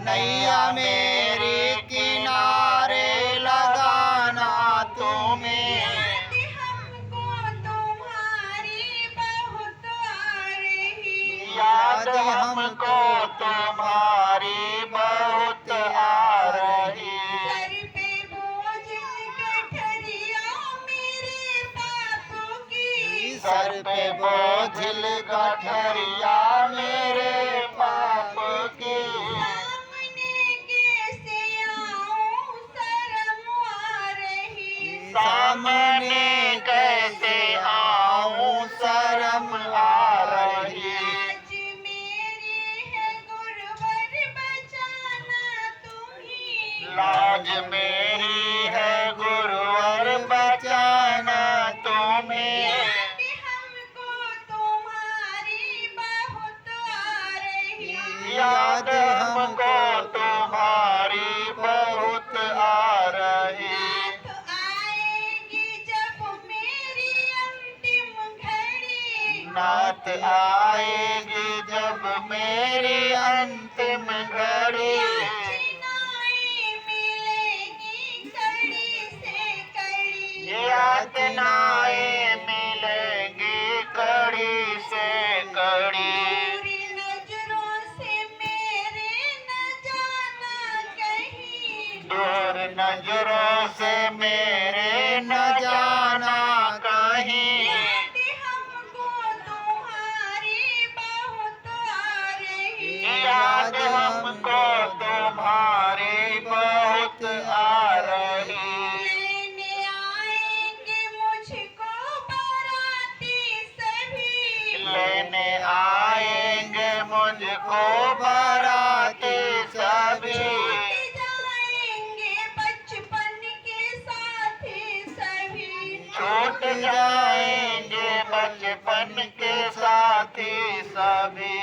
नैया मेरी किनारे लगाना तुम्हें। याद हमको तुम्हारी बहुत आ रही। याद हमको तुम्हारी बहुत आ रही। सर पे बोझ गठरिया मेरे पापों की। सर पे बोझिल गठरिया मेरे पाप की। सामने कैसे आऊं शर्म आ रही। सामने कैसे आऊं शर्म आ रही। आज मेरी है गुरुवर बचाना तुम्ही। लाज मेरी है गुरुवर बचाना तुम्हें। याद हमको तुम्हारी बहुत आ रही। याद हमको तुम्हारी बहुत आ रही। नाथ आएगी जब मेरी अंतिम घड़ी। नाथ आएगी जब मेरी अंतिम घड़ी। याचनाएं मिलेगी कड़ी से कड़ी। यातनाएं मिलेंगी कड़ी से कड़ी। दूरी नजरों से मेरे न जाना कहीं। दूर नजरों से मेरे न जाना कहीं। याद हमको तुम्हारी बहुत आ रही। याद हमको तुम्हारी बहुत आ रही। लेने आएंगे मुझको बाराती सभी। लेने आएंगे मुझको बाराती सभी। छूट जाएंगे बचपन के साथी सभी। छूट जाएंगे बचपन के साथी सभी।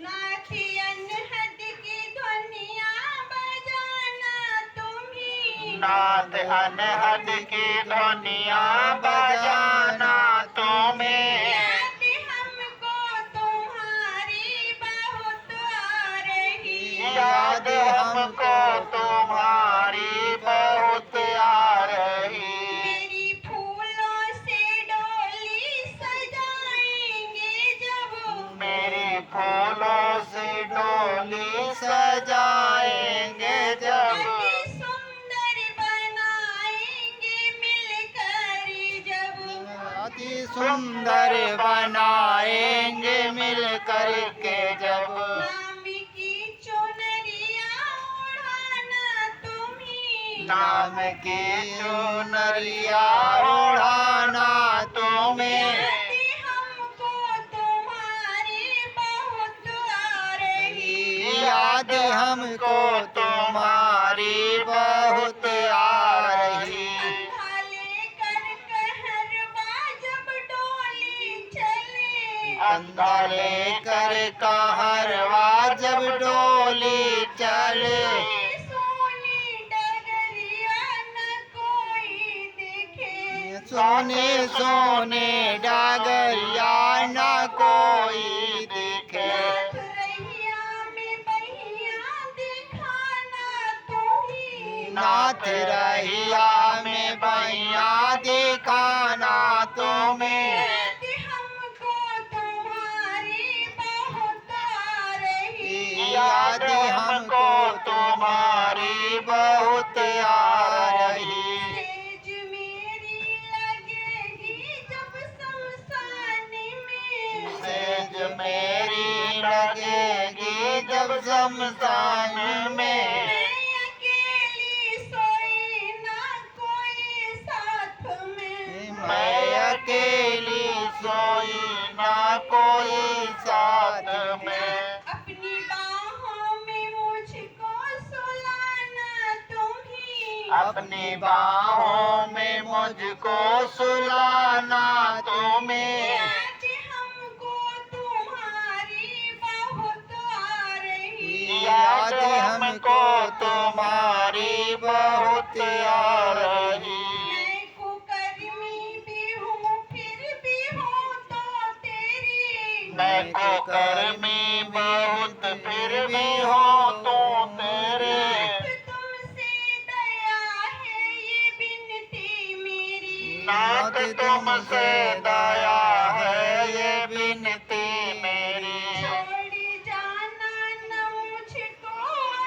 नाथी अनहद की ध्वनियाँ बजाना तुम्ही। नाथ अनहद की ध्वनियाँ बजाना तुम्हें। याद हमको तुम्हारी बहुत आ रही। याद हमको तुम्हारी बहुत आ रही। मेरी फूलों से डोली सजाएंगे जब। मेरी फूलों से डोली सजाएंगे जब। अति सुंदर बनाएंगे मिलकर जब। अति सुंदर बनाएंगे मिल कर के जब। नाम की चुनरिया उड़ाना तुम्ही। नाम की चुनरिया ओढ़ाना तुम्हें। याद हमको तुम्हारी बहुत आ रही। याद हमको तुम्हारी बहुत आ रही। कंधा लेकर कहरवा जब डोली चले। कंधा लेकर कहरवा जब डोली चले। सोनी डगरिया न कोई दिखे। सोने सोने डागरिया न कोई दिखे। नाथ रैया में बहिया दिखाना तुम्ही। नाथ रहिया में बैया दिखाना तुम्हें। याद हमको तुम्हारी बहुत आ रही। याद हमको तुम्हारी बहुत आ रही। सेज मेरी लगेगी जब शमशान में। सेज मेरी लगेगी जब शमशान में। मैं अकेली सोई ना कोई साथ में। मैं अकेली सोई ना कोई साथ में। अपनी बाहों में मुझको सुलाना तुम्ही। अपनी बाहों में मुझको सुलाना तुम्हें। याद हमको तुम्हारी बहुत आ रही। याद हमको तुम्हारी बहुत आ रही। मैं कुकर्मी भी हूँ फिर भी हूँ तो तेरी। मैं को कर्मी बहुत फिर भी हो तो तेरे। तुमसे दया है ये बिनती मेरी। नाथ तुमसे दया है ये बिनती मेरी। छोड़ जाना न मुझको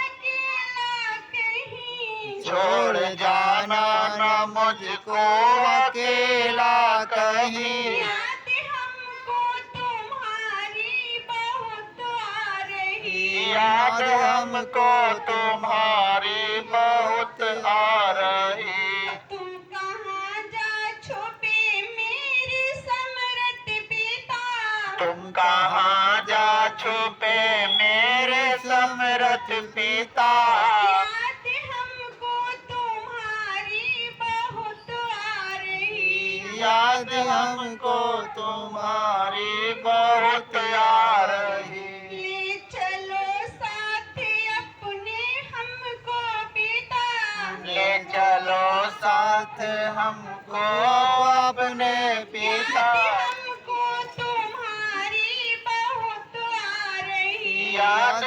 अकेला कहीं। छोड़ जाना न मुझको अकेला कहीं। याद हमको तुम्हारी बहुत आ रही। याद हमको तुम्हारी बहुत आ रही। तुम कहाँ जा छुपे मेरे समरथ पिता। तुम कहाँ जा छुपे मेरे समरथ पिता। याद हमको तुम्हारी बहुत आ रही। याद हमको तुम्हारी बहुत आ रही। ले चलो साथ अपने हमको पिता। ले चलो साथ हमको अपने पिता। हमको तुम्हारी बहुत आ रही। याद